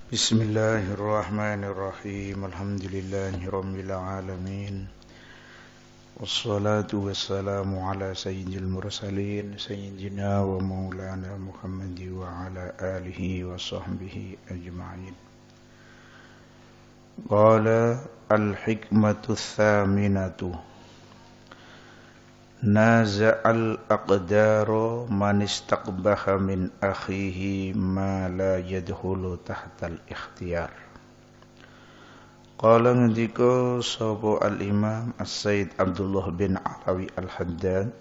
Bismillahirrahmanirrahim. Alhamdulillahirabbil alamin. Wassalatu wassalamu ala sayyidil mursalin sayyidina wa maulana Muhammad wa ala alihi wa sahbihi ajma'in. Qala al-hikmatu tsaminatu naza'al aqdaru man istaqbaha min akhihi ma la yadkhulu tahtal ikhtiyar. Qala ngendika sapa al-Imam As-Sayyid Abdullah bin Alawi Al-Haddad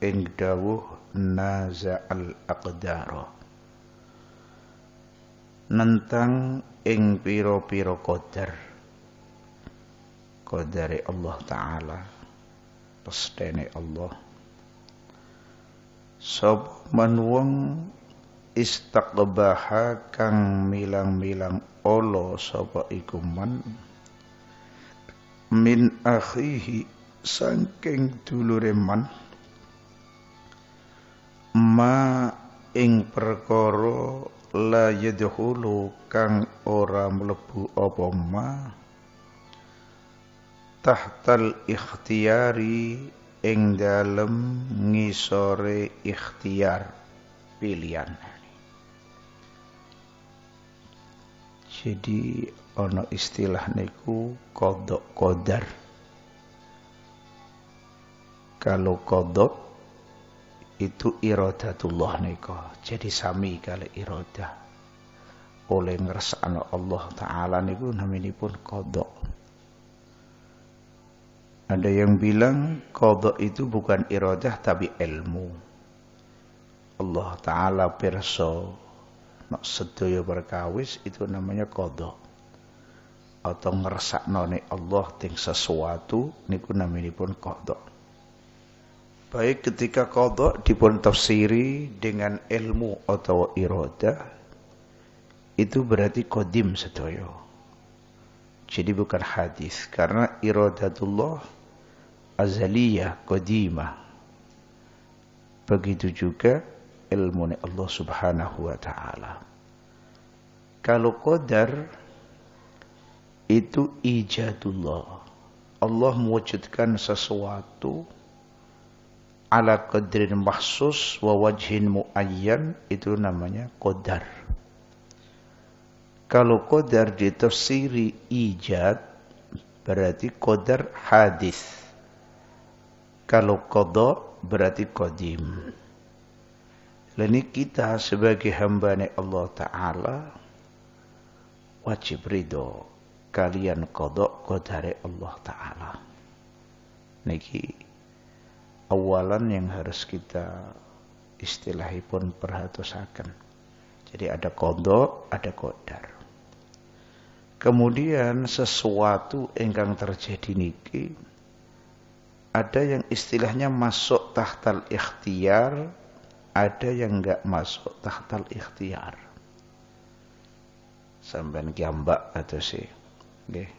ing dawuh naza'al aqdaru nentang ing pira-pira qadare Allah Ta'ala pestene Allah sapa man wong istaqbaha kang milang-milang ala sapa iku man min akhihi saking dulure man ma ing perkara la yadkhulu kang ora mlebu apa ma tahtal ikhtiyari ing dalem ngisore ikhtiar pilihan. Jadi ana istilah niku qada qadar. Kalau qada itu iradatullah nika. Jadi sami kali iradah. Oleh ngersakno Allah Ta'ala niku naminipun qada. Ada yang bilang qada itu bukan iradah tapi ilmu. Allah Ta'ala pirsa nek sedaya perkawis itu namanya qada. Atau ngersaknone Allah ting sesuatu niku naminipun qada. Baik ketika qada dipun tafsiri dengan ilmu atau iradah itu berarti qadim sedaya. Jadi bukan hadis karena iradatullah azaliyah qadimah. Begitu juga ilmu Allah Subhanahu wa Ta'ala. Kalau qadar itu ijadullah. Allah mewujudkan sesuatu ala qadrin mahsus wa wajhin muayyan, itu namanya qadar. Kalau qadar ditafsiri ijad berarti qadar hadis. Kalau qada berarti qadim. Ini kita sebagai hamba-Nya Allah Ta'ala wajib ridho kalian qada qadare Allah Ta'ala. Niki awalan yang harus kita istilahipun perhatosaken. Jadi ada qada, ada qadar. Kemudian sesuatu ingkang terjadi niki ada yang istilahnya masuk tahtal ikhtiyar, ada yang enggak masuk tahtal ikhtiyar. Sampeyan kiambak atau sih. Nggih.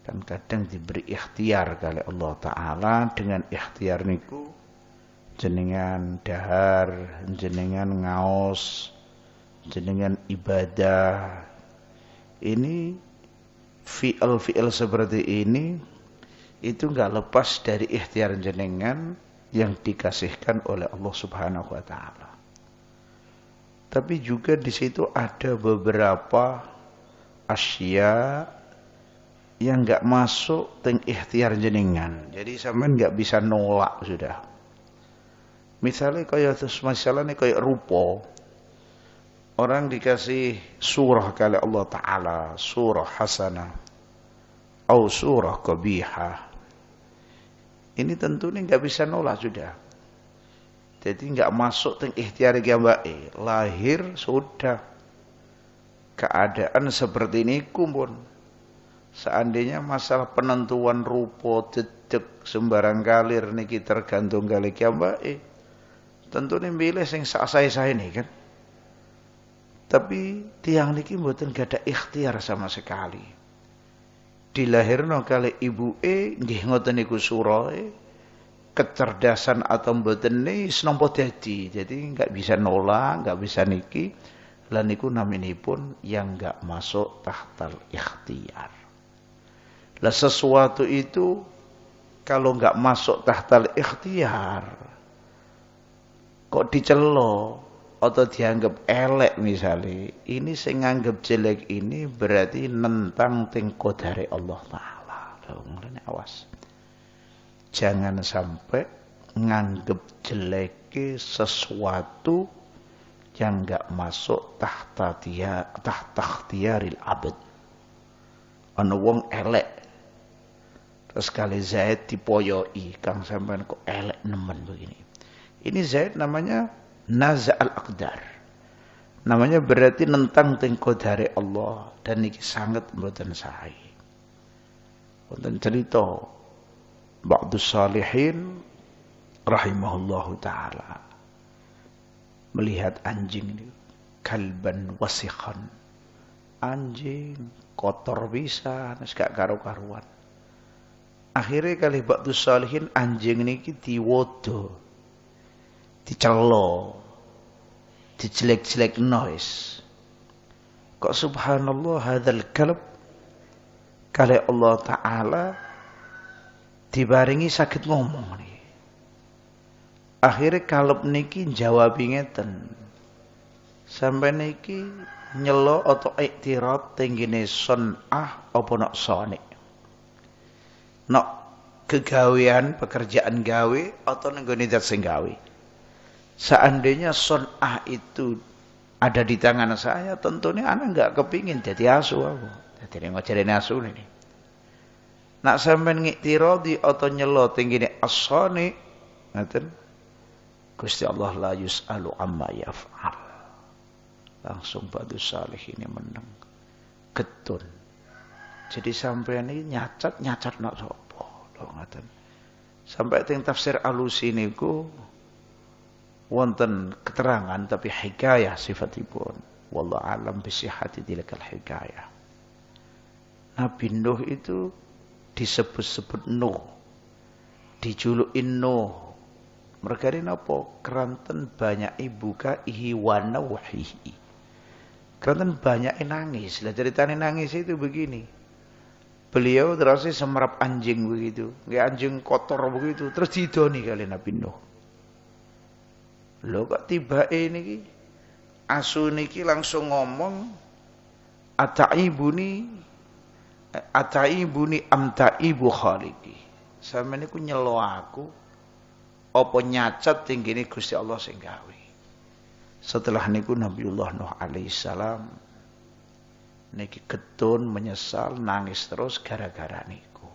Kan kadang diberi ikhtiar kali Allah Ta'ala, dengan ikhtiar niku jenengan dahar, jenengan ngaos, jenengan ibadah. Ini fi'il seperti ini itu enggak lepas dari ikhtiar jenengan yang dikasihkan oleh Allah Subhanahu wa Ta'ala. Tapi juga di situ ada beberapa asya yang enggak masuk teng ikhtiar jenengan. Jadi sampean enggak bisa nolak sudah. Misalnya kayak terus masalahnya kayak rupa. Orang dikasih surah kali Allah Ta'ala, surah hasanah atau surah qabihah. Ini tentu ini enggak bisa nolak sudah. Jadi enggak masuk teng ikhtiar kiambake. Lahir sudah keadaan seperti ini kumpul. Seandainya masalah penentuan rupa dedek sembarang kalir niki tergantung kali kiambake. Tentu ini milih sing sak-sae-sae ini kan. Tapi tiang niki mboten gada ikhtiar sama sekali. Dilahirno kali ibuke nggih ngoten niku surahe, kecerdasan atau mboten niki nampa dadi. Jadi enggak bisa nolak, enggak bisa niki. Lan iku naminipun yang enggak masuk tahtal ikhtiar. Lah sesuatu itu kalau enggak masuk tahtal ikhtiar kok dicelo atau dianggap elek misalnya, ini sing nganggep jelek ini berarti nentang ting qadare Allah Ta'ala. Mulane awas. Jangan sampai nganggep jelek sesuatu yang enggak masuk tahta ikhtiyaril abad. Ana wong elek. Terus kali Zaid dipoyoi, Kang sampean kok elek nemen begini. Ini Zaid namanya naza'al aqdar. Namanya berarti nentang ting qadare Allah dan iki sangat mboten sae. Wonten cerita ba'dus salihin rahimahullahu taala melihat anjing ini kalban wasikhan. Anjing kotor bisa, wis gak karo-karuan. Akhirnya kali ba'dus salihin anjing niki diwodo, dicelo, dijelek-jelek noise. Kok subhanallah hadzal kalb kali Allah Ta'ala dibaringi sakit ngomong nih. Akhirnya kalb niki jawab ngeten. Sampai niki nyelo atau iktirad tenggine son'ah apa nak sonik. Nak kegawean, pekerjaan gawe atau nenggone zat sing gawe. Seandainya son'ah itu ada di tangan saya, tentunya anak enggak kepingin jadi asu aku. Jadi ngajarin asu ini. Nak sampean ngiktiradi atau nyelo tenggine as-sani, ngaten. Gusti Allah la yus'alu amma yaf'al. Langsung ba'dus salih ini menang. Getun. Jadi sampean ini nyacat nak sapa. Lho ngaten. Sampai teng tafsir Alusi niku wonten keterangan tapi hikayah sifatipun. Wallahu alam bisihhati tilkal hikayah. Nabi Nuh itu disebut-sebut Nuh. Dijulukin Nuh. Mereka ini apa? Keranten banyak ibuka ihi wa nawhihi. Keranten banyak nangis. Lah ceritanya nangis itu begini. Beliau terus semerap anjing begitu. Kayak anjing kotor begitu. Terus didoni kali Nabi Nuh. Loh kok tiba ini asu niki langsung ngomong ataibuni amtaibu khaliki. Sampe niku nyelo aku apa nyacat tinggine Gusti Allah sing gawe. Setelah niku Nabiullah Nuh alaihissalam niki getun menyesal nangis terus gara-gara niku.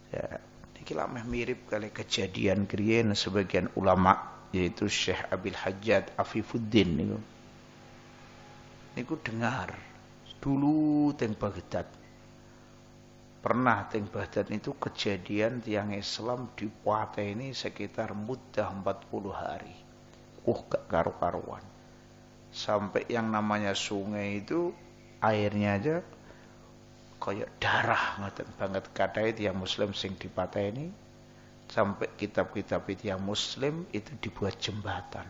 Ya, niki lameh mirip kali kejadian kriyen sebagian ulama yaitu Syekh Abil Hajjaj Afifuddin niku. Niku dengar dulu teng Baghdad. Pernah teng Baghdad itu kejadian tiang Islam dipateni sekitar mudah 40 hari. Gak karu-karuan. Sampai yang namanya sungai itu airnya aja kayak darah ngoten banget katanya tiang muslim sing dipateni. Sampai kitab-kitab yang muslim itu dibuat jembatan.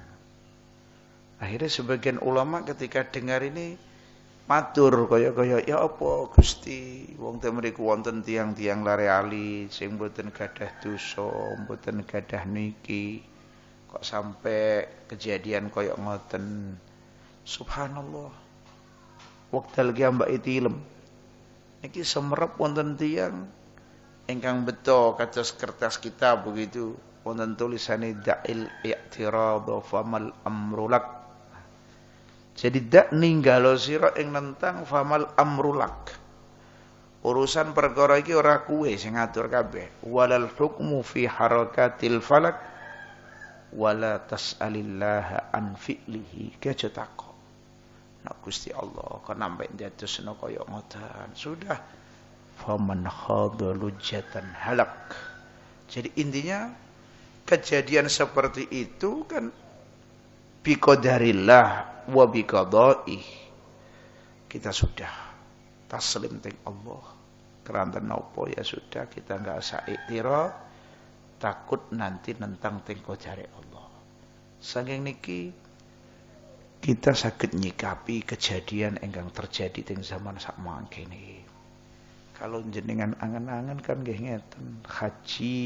Akhirnya sebagian ulama ketika dengar ini matur kaya ya apa Gusti wong teng mriku wonten tiang-tiang lare ali sing mboten gadah dosa, mboten gadah niki. Kok sampai kejadian kaya ngoten. Subhanallah. Wekdal ki ambak itilem. Niki semerep wonten tiang ingkang beto kados kertas kita begitu wonten tulisane da'il i'tirad famal amrulak. Jadi dak ninggalo sira ing nentang famal amrulak. Urusan perkara iki ora kuwe sing ngatur kabeh. Walal hukmu fi harakatil falak wala tas'alillaha an fi'lihi kecetako. Nak Gusti Allah kok nampe ndadosna kaya ngoten. Sudah faman khadha lujatan halak. Jadi intinya kejadian seperti itu kan biqadarillah wa biqadaih. Kita sudah taslim teng Allah. Keranten napa ya sudah kita enggak usah iktira takut nanti nentang teng qadare Allah. Saking niki kita saged nyikapi kejadian ingkang terjadi teng zaman sakmangkene. Kalau jenengan angen-angen kan nggih ngeten, haji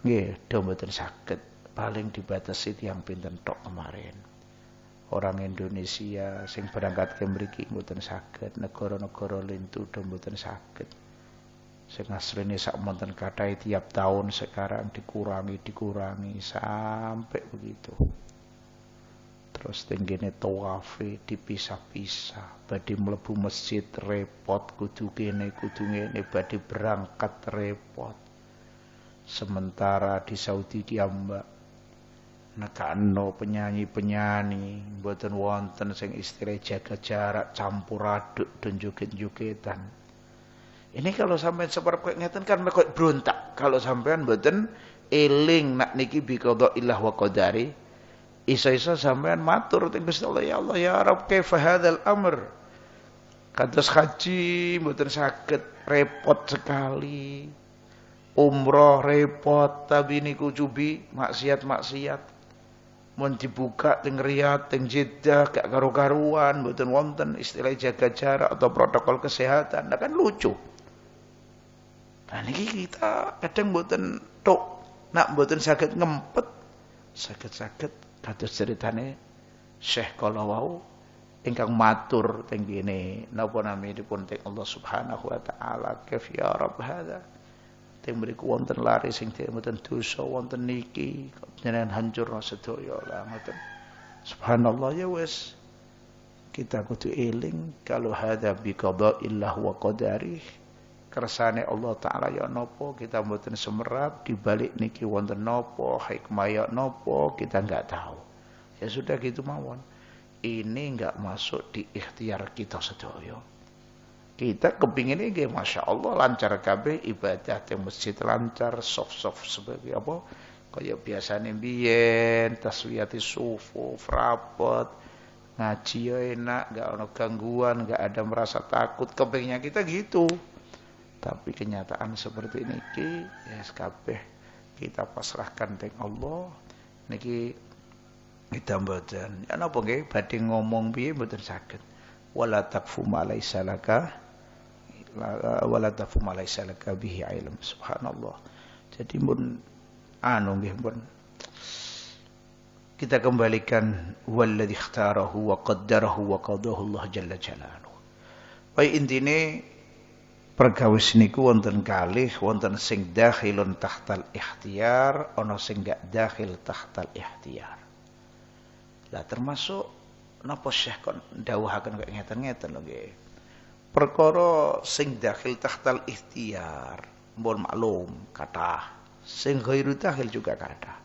nggih do mboten saged, paling dibatasi tiyang pinten tok kemarin. Orang Indonesia sing berangkat ke mriki mboten saged, negara-negara lintu do mboten saged. Sing asline sak monten kathah tiap tahun sekarang dikurangi sampai begitu. Terus tenggene tawafe dipisah-pisah, badhe mlebu masjid repot, kudu kene kudu ngene, badhe berangkat repot. Sementara di Saudi kiambak nekano penyanyi-penyanyi mboten wonten sing istilah jaga jarak, campur aduk dan joget-jogetan. Ini kalau sampean seperti ngeten kan kok berontak. Kalau sampean mboten eling nak niki bi qadaillah wa qadari, isa-isa sampean matur teng Gusti Allah, ya Allah ya Rabb kaifa hadzal amr. Kados haji mboten saged, repot sekali. Umroh repot, tapi niku cubi maksiat-maksiat. Mun dibuka teng Riyadh, teng Jeddah gak karu-karuan, mboten wonten istilah jaga jarak atau protokol kesehatan. Nah kan lucu. Nah niki kita kadang mboten tok, nak mboten saged ngempet, saged kados ceritane Syekh kala wau ingkang matur teng kene napa naminipun teng Allah Subhanahu wa taala, kaf ya Rabb hadza. Teng mriku wonten lari sing mboten dosa, wonten niki jenengan hancurna sedaya lah ngoten. Subhanallah, ya wis kita kudu eling kalau hadza bi qadaillah wa qadari. Kersane Allah taala ya napa kita mboten semerap, dibalik niki wonten napa, hikmah ya napa kita enggak tahu. Ya sudah gitu mawon. Ini enggak masuk di ikhtiar kita sedaya. Kita kepingin ini Masya Allah lancar kabeh, ibadah di masjid lancar, soft sebagai apa kaya biasane biyen, taswiyati sufuf rapet, ngaji ya enak, enggak ada gangguan, enggak ada merasa takut, kepingnya kita gitu. Tapi kenyataan seperti ini ya kabeh kita pasrahkan teng Allah. Niki kita mboten ya napa nggih badhe ngomong piye mboten saged. Wala taqfu ma laisa laka wala taqfu ma laisa laka bihi ilm. Subhanallah. Jadi mun nggih pun kita kembalikan walladzi ikhtarahu wa qaddarahu wa qadahu Allah jalla jalaluhu. Wa intine perkawis niku wonten kalih, wonten sing dakhilun tahtal ikhtiyar, ana sing gak dakhil tahtal ikhtiyar. Lah termasuk napa Syekh kon dawuhaken kaya ngeten-ngeten lho nggih. Perkara sing dakhil tahtal ikhtiyar, mbon maklum kathah. Sing ghairu dakhil juga kathah.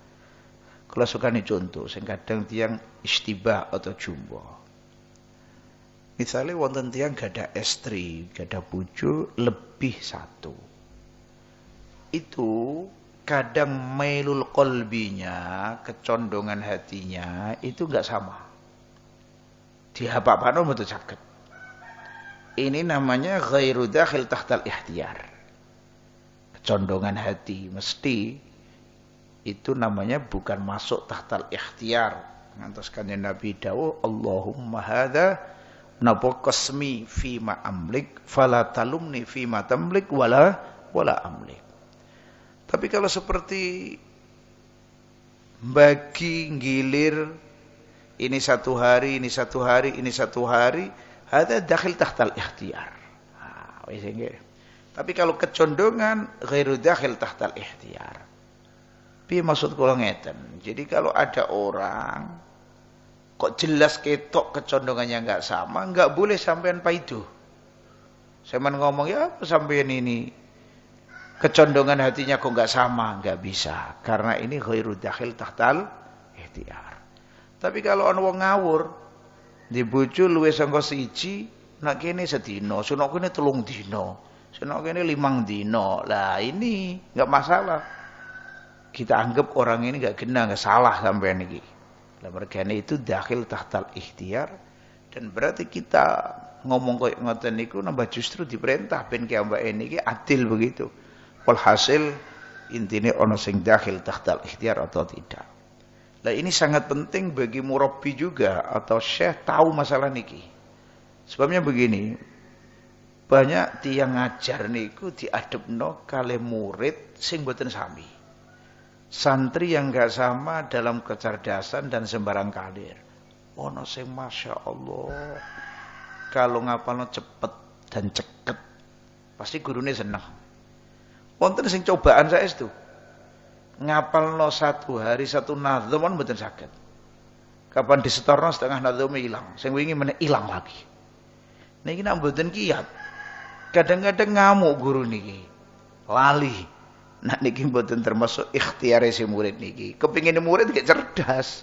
Kula sukani contoh sing kadang tiyang istibah atau jumbo. Misalnya wonten tiyang gada estri, gada bojo lebih satu. Itu kadang mailul qalbinya, kecondongan hatinya itu enggak sama. Dihapapano mboten saged. Ini namanya ghairu dakhil tahtal ikhtiyar. Kecondongan hati mesti itu namanya bukan masuk tahtal ikhtiyar. Ngantos kanjeng Nabi dawuh, Allahumma hadza napa qasmi fi ma amlik fala talumni fi ma tamlik wala amlik. Tapi kalau seperti bagi gilir ini satu hari, ini satu hari, ini satu hari, ada dakhil tahtal ikhtiyar. Wis nggih. Tapi kalau kecondongan ghairu dakhil tahtal ikhtiyar. Piye maksud kula ngeten? Jadi kalau ada orang kok jelas ketok kecondongannya enggak sama, enggak boleh sampean paido. Sampean ngomong ya sampean ini kecondongan hatinya kok enggak sama, enggak bisa. Karena ini ghairu dakhil tahtal ikhtiyar. Tapi kalau ana wong ngawur, di bojo luwih saka siji, nak kene sedina, sono kene 3 dina, sono kene 5 dina. Lah ini enggak masalah. Kita anggap orang ini enggak kena, enggak salah sampean iki. Lah mergane itu dakhil tahtal ikhtiyar, dan berarti kita ngomong koyo ngoten niku nambah justru diperintah ben ki ambake niki adil begitu. Walhasil intine ana sing dakhil tahtal ikhtiyar atau tidak. Nah ini sangat penting bagi murabbi juga atau syekh tahu masalah niki. Sebabnya begini, banyak tiang ngajar niku diadepno kali murid sing boten sami. Santri yang enggak sama dalam kecerdasan dan sembarang kalir. Ono sing Masya Allah, kalau ngapalno cepet dan ceket, pasti gurunya senang. Wonten sing cobaan saya itu, ngapalno 1 hari 1 nazm kan mboten saged. Kapan disetorno setengah nazm hilang, sing wingi meneh hilang lagi. Niki nek mboten kiyat, kadang-kadang ngamuk guru niki, lali. Nah niki mboten termasuk ikhtiar si murid niki. Kepingin murid gak cerdas.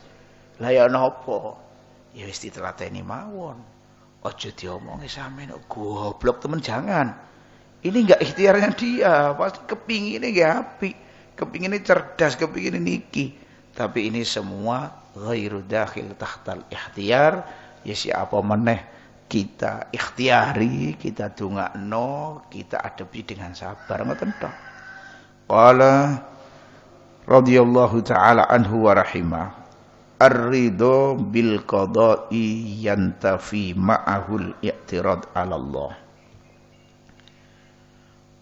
Lah ya napa? Ya wis ditelateni mawon. Aja diomongi sampean goblok temen, jangan. Ini enggak ikhtiarnya dia, pasti kepinginnya enggak apik. Kepinginnya cerdas, kepinginnya niki. Tapi ini semua ghairu dakhil tahtal ikhtiar. Ya siapa meneh kita ikhtiari, kita dongakno, kita adepi dengan sabar ngoten tok. Qala radhiyallahu ta'ala anhu wa rahimah, ar-ridho bil qada'i yantafi ma'ahul i'tirad 'ala Allah.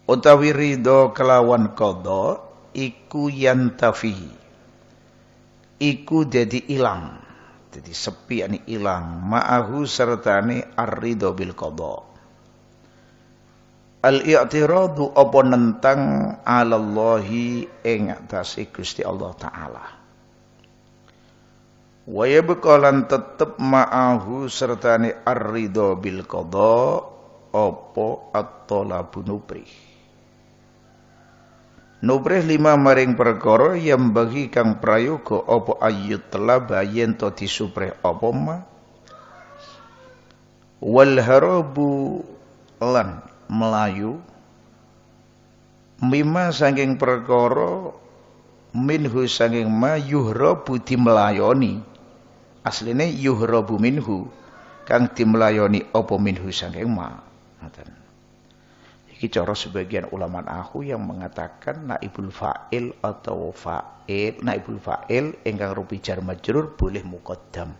Utawi ridho kelawan qada iku yantafi, iku dadi ilang, dadi sepi ani ilang, ma'ahu sertane ar-ridho bil qada. Al-i'tiradu apa nentang alallahi ing atase Gusti Allah taala. Wa yabqalan tetep ma'ahu sertane ar-ridha bil qada apa at-talabu nubrih. Nubrih 5 maring perkara yang bagi kang prayoga apa ayyut talaba yen to disuprih apa ma. Wal harabu lan melayu mimma saking perkara minhu saking ma yuhrabu dimelayoni, asline yuhrabu minhu kang dimelayoni apa minhu saking ma. Ngoten iki cara sebagian ulama nahwu yang mengatakan naibul fa'il atau fa'il, naibul fa'il ingkang rupi jar majrur boleh muqaddam,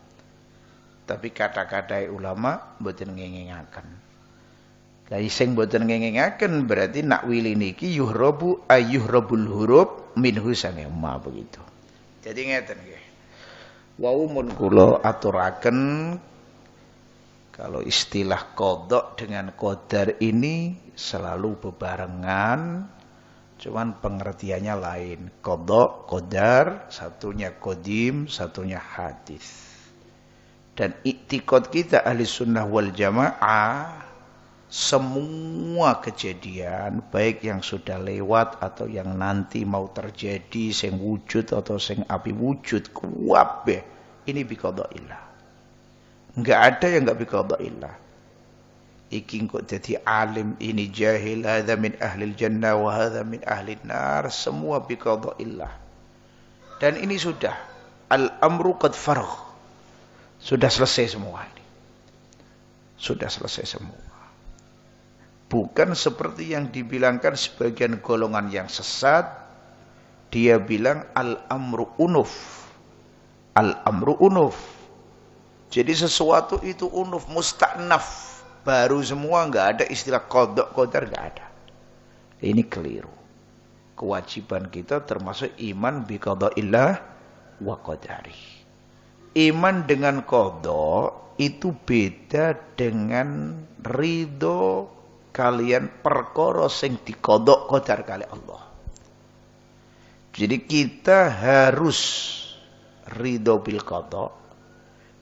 tapi kata-kata ulama mboten ngengengaken. Lah sing boten ngengengaken berarti nak wili niki yuhrabu ayyuhrabul huruf minhu sange ma begitu. Jadi ngeten nggih. Wau mun kula aturaken kalau istilah qada dengan qadar ini selalu bebarengan, cuman pengertiannya lain. Qada, qadar, satunya qadim, satunya hadis. Dan i'tiqad kita ahli sunnah wal jamaah, semua kejadian baik yang sudah lewat atau yang nanti mau terjadi, sing wujud atau sing api wujud, kabeh ini biqadaillah. Enggak ada yang enggak biqadaillah. Iki kok jadi alim, ini jahil, hadza min ahlil jannah wa hadza min ahlin nar, semua biqadaillah. Dan ini sudah al-amru qad faragh. Sudah selesai semua ini. Sudah selesai semua. Bukan seperti yang dibilangkan sebagian golongan yang sesat. Dia bilang al-amru unuf. Al-amru unuf. Jadi sesuatu itu unuf, musta'naf. Baru semua, enggak ada istilah qada, qadar, enggak ada. Ini keliru. Kewajiban kita termasuk iman bi qadaillah wa qadari. Iman dengan qada itu beda dengan ridho kalian perkara sing dikodok qadar kali Allah. Jadi kita harus ridho bil qada.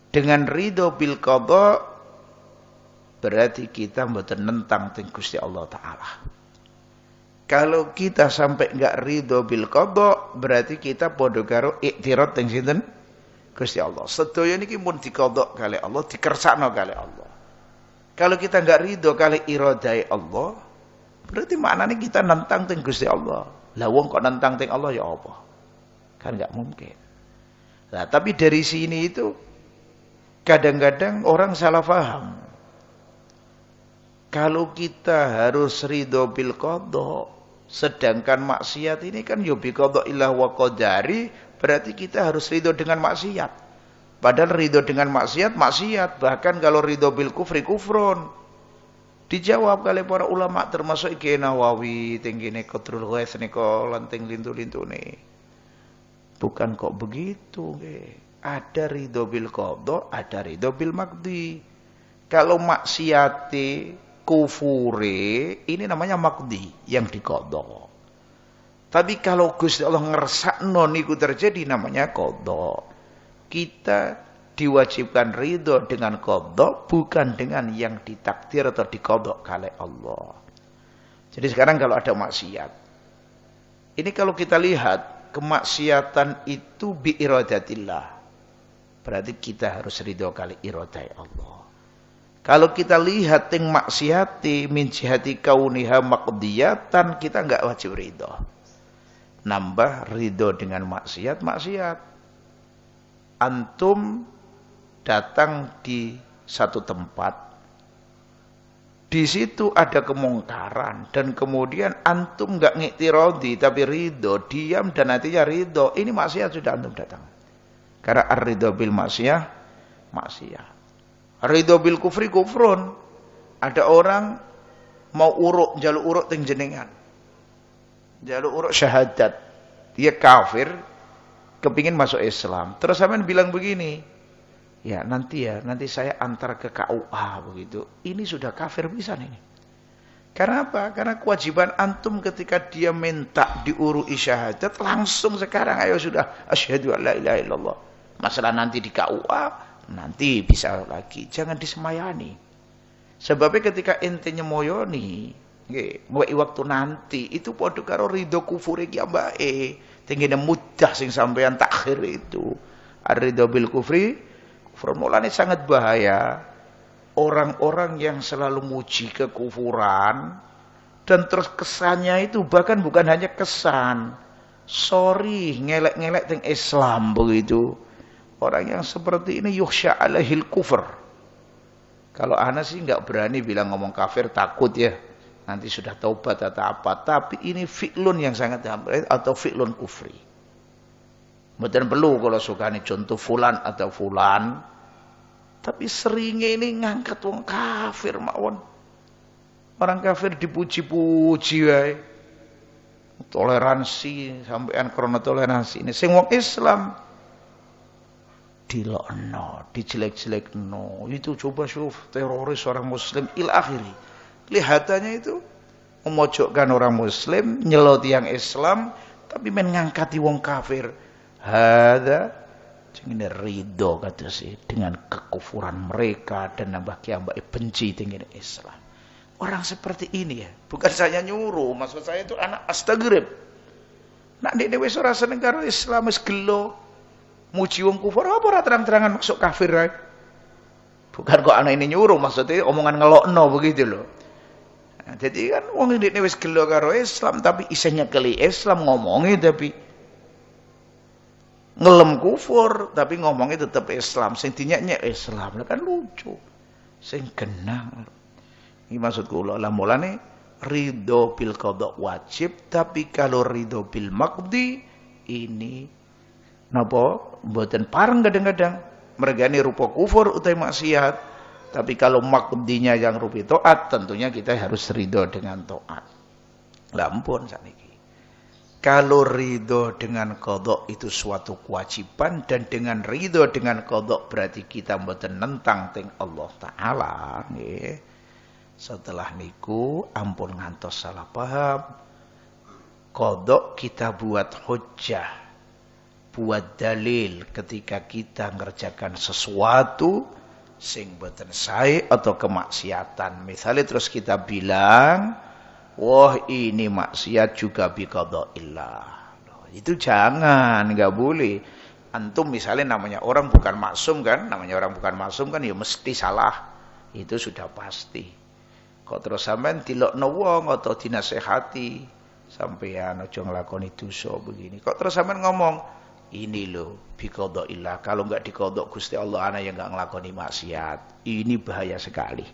Dengan ridho bil qada berarti kita mboten nentang teng Gusti Allah taala. Kalau kita sampai enggak ridho bil qada berarti kita padha karo iktirad teng sinten? Gusti Allah. Sedaya niki mun dikodok kali Allah, dikersakno kali Allah. Kalau kita enggak ridho kali iradai Allah, berarti maknanya kita nentang teng Gusti Allah. Lah wong kok nentang teng Allah ya apa? Kan enggak mungkin. Nah, tapi dari sini itu kadang-kadang orang salah paham. Kalau kita harus ridho bil qada, Sedangkan maksiat ini kan ya bi qada'illah wa qadari, berarti kita harus ridho dengan maksiat. Padahal ridho dengan maksiat, maksiat. Bahkan kalau ridho bil kufri, kufrun. Dijawab oleh para ulama termasuk Iki Nawawi, tinggi Qadrul Ghais niko lanting lintu-lintu nih. Bukan kok begitu. Ada ridho bil qada, ada ridho bil maqdi. Kalau maksiati kufure, ini namanya maqdi yang diqadha. Tapi kalau Gusti Allah ngersakno niku terjadi namanya qadha. Kita diwajibkan ridho dengan qadha, bukan dengan yang ditakdir atau diqadha oleh Allah. Jadi sekarang kalau ada maksiat, ini kalau kita lihat kemaksiatan itu bi iradatillah, berarti kita harus ridho kali iradai Allah. Kalau kita lihat ting maksiati min jihati kauniha maqdiyatan, kita enggak wajib ridho. Nambah ridho dengan maksiat. Antum datang di satu tempat, di situ ada kemungkaran, dan kemudian antum enggak ngiktirodi tapi ridho, diam dan hatinya ridho, ini maksiat sudah antum datang. Karena ar-ridho bil maksiat. Ridho bil kufri, kufrun. Ada orang mau uruk, jaluk uruk ting jenengan, jaluk uruk syahadat, dia kafir, kepingin masuk Islam. Terus sampean bilang begini, ya nanti saya antar ke KUA begitu. Ini sudah kafir pisan ini. Karena apa? Karena kewajiban antum ketika dia minta diurui syahadat, langsung sekarang ayo sudah asyhadu an la ilaha illallah. Masalah nanti di KUA, nanti bisa lagi, jangan disemayani. Sebabnya ketika ente nyemoyoni, nggih, waktu nanti itu padha karo ridho kufur iki ambake. Tengene mudah sing sampean takhir itu. Ar-ridho bil kufri, kufur mulane sangat bahaya. Orang-orang yang selalu muji kekufuran dan terus kesannya itu bahkan bukan hanya kesan, sorry ngelek-ngelek teng Islam begitu. Orang yang seperti ini yukhsha alaihil kufur. Kalau ana sih enggak berani bilang ngomong kafir, takut ya. Nanti sudah taubat atau apa. Tapi ini fi'lun yang sangat atau fi'lun kufri. Mboten perlu kalau sukani contoh fulan atau fulan. Tapi seringnya ini ngangkat wong kafir mawon. Orang kafir dipuji-puji wae. Toleransi sampean krana toleransi ini. Sing wong Islam dilokno, dijelek-jelekno. Itu coba syuf teroris orang muslim il akhiri. Kelihatannya itu memojokkan orang muslim, nyelot yang Islam, tapi mengangkati wong kafir. Hada jenenge ridho kata sih dengan kekufuran mereka dan nambah kiambake benci dengan Islam. Orang seperti ini ya, bukan saya nyuruh, maksud saya itu anak astaghrib. Nak ndekne wis ora seneng karo Islam wis gelo. Muji wong kufur apa ora terang-terangan masuk kafir ae. Bukan kok anak ini nyuruh, maksudnya omongan ngelokno begitu loh. Nah, jadi kan wong ndekne wis gelo karo Islam tapi isihnya keli Islam ngomongi tapi ngelem kufur tapi ngomongnya tetap Islam, sing dinyek-nyek Islam. Lah kan lucu. Sing genah. Iki maksud kula lah mulane ridho bil qada wajib, tapi kalau ridho bil maqdi ini napa mboten pareng kadang-kadang mergani rupa kufur utai maksiat. Tapi kalau maqdinya yang rupa taat, tentunya kita harus ridho dengan taat. Lah ampun sakniki. Kalau ridho dengan qada itu suatu kewajiban, dan dengan ridho dengan qada berarti kita mboten nentang teng Allah taala nggih. Setelah niku ampun ngantos salah paham. Qada kita buat hujjah, buat dalil ketika kita ngerjakan sesuatu sing boten sae atau kemaksiatan. Misalnya terus kita bilang, wah ini maksiat juga bi qadaillah. Itu jangan, enggak boleh. Antum misalnya namanya orang bukan maksum kan, ya mesti salah. Itu sudah pasti. Kok terus sampean dilokno wong atau dinasehati, sampean aja nglakoni dosa begini. Kok terus sampean ngomong, ini loh bi qadaillah, kalau enggak diqadha Gusti Allah ana yang enggak nglakoni maksiat. Ini bahaya sekali.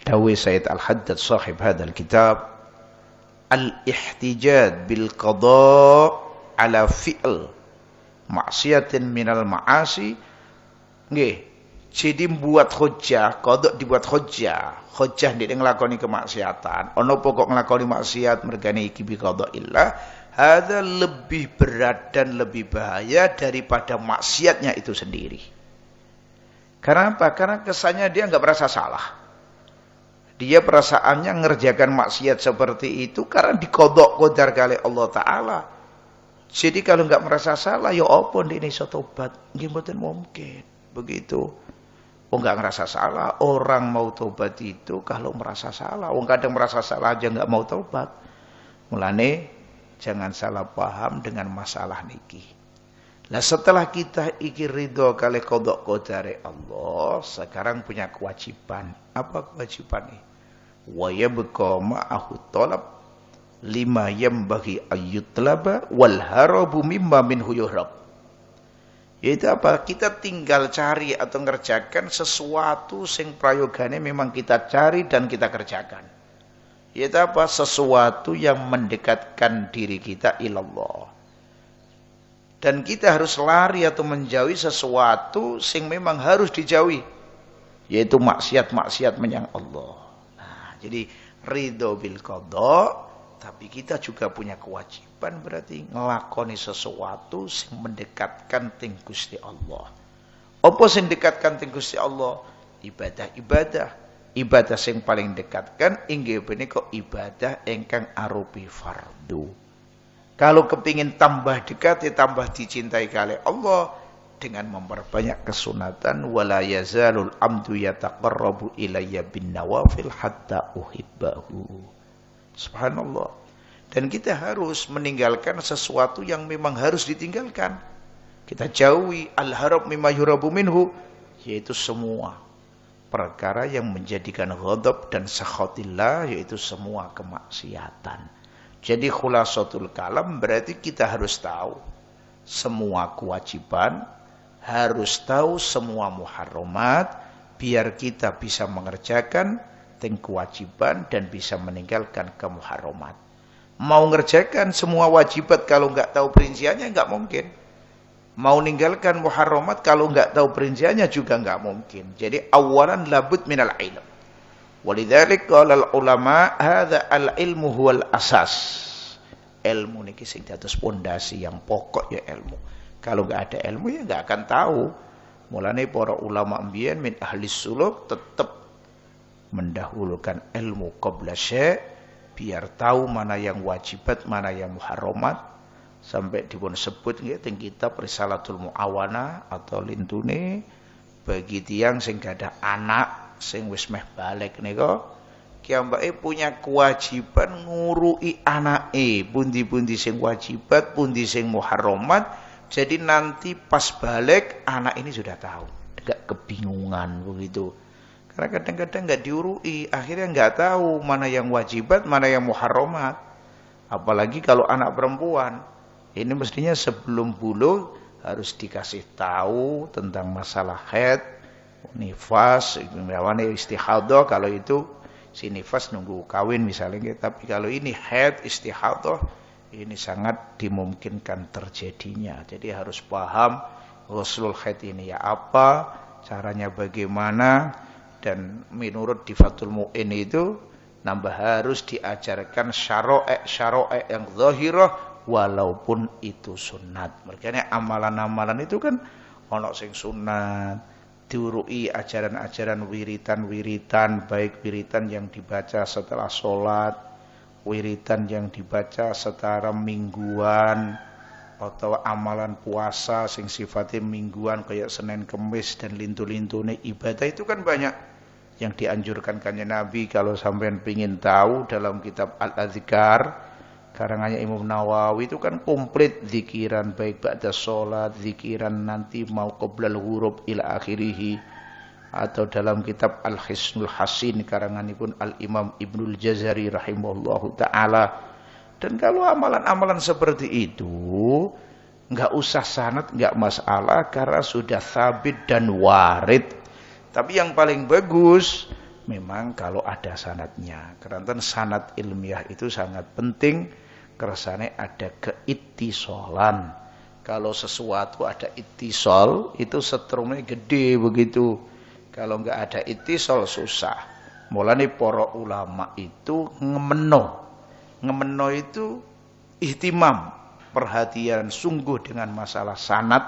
Dawai Sayyid Al-Haddad sahib hadal kitab, al-ihtijaj bil qada ala fi'l maksiatin minal ma'asi. Nggih, jadi buat hujjah, qada dibuat hujjah. Hujjah nek nglakoni kemaksiatan. Ana pokok nglakoni maksiat mergane iki bi qadaillah, hadza lebih berat dan lebih bahaya daripada maksiatnya itu sendiri. Karena apa? Karena kesannya dia enggak merasa salah. Dia perasaannya ngerjakan maksiat seperti itu karena dikodok kodar kali Allah Ta'ala. Jadi kalau nggak merasa salah, ya apa ini iso tobat? Nggih mboten mungkin. Begitu. Oh nggak ngerasa salah, orang mau tobat itu kalau merasa salah. Wong kadang merasa salah aja nggak mau tobat. Mulane jangan salah paham dengan masalah niki. Nah setelah kita iki ridho kali kodok kodare Allah, sekarang punya kewajiban. Apa kewajiban ini? Wa yabqa ma'ahu talab lima yambaghi ayyutlaba wal harabu mimma minhu yuhrab. Yaitu apa? Kita tinggal cari atau ngerjakan sesuatu sing prayogane memang kita cari dan kita kerjakan. Yaitu apa? Sesuatu yang mendekatkan diri kita ilallah. Dan kita harus lari atau menjauhi sesuatu sing memang harus dijauhi. Yaitu maksiat-maksiat menyang Allah. Nah, jadi ridho bil qada, tapi kita juga punya kewajiban berarti ngelakoni sesuatu sing mendekatkan ting Gusti Allah. Apa sing dekatkan ting Gusti Allah? Ibadah-ibadah. Ibadah sing paling dekatkan inggih punika ibadah ingkang arupi fardu. Kalau kepingin tambah dekat, ya tambah dicintai kali Allah dengan memperbanyak kesunatan. Wala yazalul amdu yataqarrabu ilayya bin nawafil hatta uhibbahu. Subhanallah. Dan kita harus meninggalkan sesuatu yang memang harus ditinggalkan. Kita jauhi al-harab mimma yurabu minhu, yaitu semua perkara yang menjadikan ghadab dan sakhatillah, yaitu semua kemaksiatan. Jadi khulasatul kalam berarti kita harus tahu semua kewajiban, harus tahu semua muharramat, biar kita bisa mengerjakan ting kewajiban dan bisa meninggalkan kemuharramat. Mau ngerjakan semua wajibat kalau enggak tahu perinciannya enggak mungkin. Mau ninggalkan muharramat kalau enggak tahu perinciannya juga enggak mungkin. Jadi awalan labud minal ilm. Walidzalik qala ulama hadza al-ilmu huwal asas. Ilmu niki sing dados pondasi yang pokok ya ilmu. Kalau enggak ada ilmu ya enggak akan tahu. Mulane para ulama mbiyen min ahli suluk tetap mendahulukan ilmu qabla syai' biar tahu mana yang wajibat, mana yang muharramat. Sampai dipun sebut nggih teng kitab Risalatul Muawana atau lintune bagi tiyang sing gadah anak sing wis meh balik nika kiambake punya kewajiban ngurui anake, pundi-pundi sing wajibat, pundi sing muharramat. Jadi nanti pas balik anak ini sudah tahu, enggak kebingungan begitu. Karena kadang-kadang enggak diurui, akhirnya enggak tahu mana yang wajibat, mana yang muharramat. Apalagi kalau anak perempuan. Ini mestinya sebelum bulughh harus dikasih tahu tentang masalah haid, nifas, istihadah. Kalau itu si nifas nunggu kawin misalnya, tapi kalau ini haid, istihadah, ini sangat dimungkinkan terjadinya. Jadi harus paham ghuslul haid ini ya apa, caranya bagaimana, dan menurut di Fathul Mu'in itu nambah harus diajarkan syara'i yang zahirah walaupun itu sunat. Makanya amalan-amalan itu kan ono sing sunat, diurui ajaran-ajaran wiritan-wiritan, baik wiritan yang dibaca setelah sholat, wiritan yang dibaca secara mingguan, atau amalan puasa sing sifatnya mingguan kayak Senin Kemis dan lintu-lintune ibadah itu kan banyak yang dianjurkan kanjeng Nabi. Kalau sampean pengin tahu dalam kitab Al-Adzkar karangannya Imam Nawawi itu kan komplit zikiran baik ba'da sholat, zikiran nanti mau qoblal ghurub ila akhirih. Atau dalam kitab Al-Hisnul Hasin karanganipun Al-Imam Ibnul Jazari rahimahullahu ta'ala. Dan kalau amalan-amalan seperti itu enggak usah sanad, enggak masalah karena sudah sabit dan warid. Tapi yang paling bagus memang kalau ada sanadnya. Karena sanad ilmiah itu sangat penting, kersane ada keittisolan. Kalau sesuatu ada ittisol, itu setrumnya gede begitu. Kalau enggak ada ittisol susah. Mulane para ulama itu ngemeno itu ihtimam, perhatian sungguh dengan masalah sanad,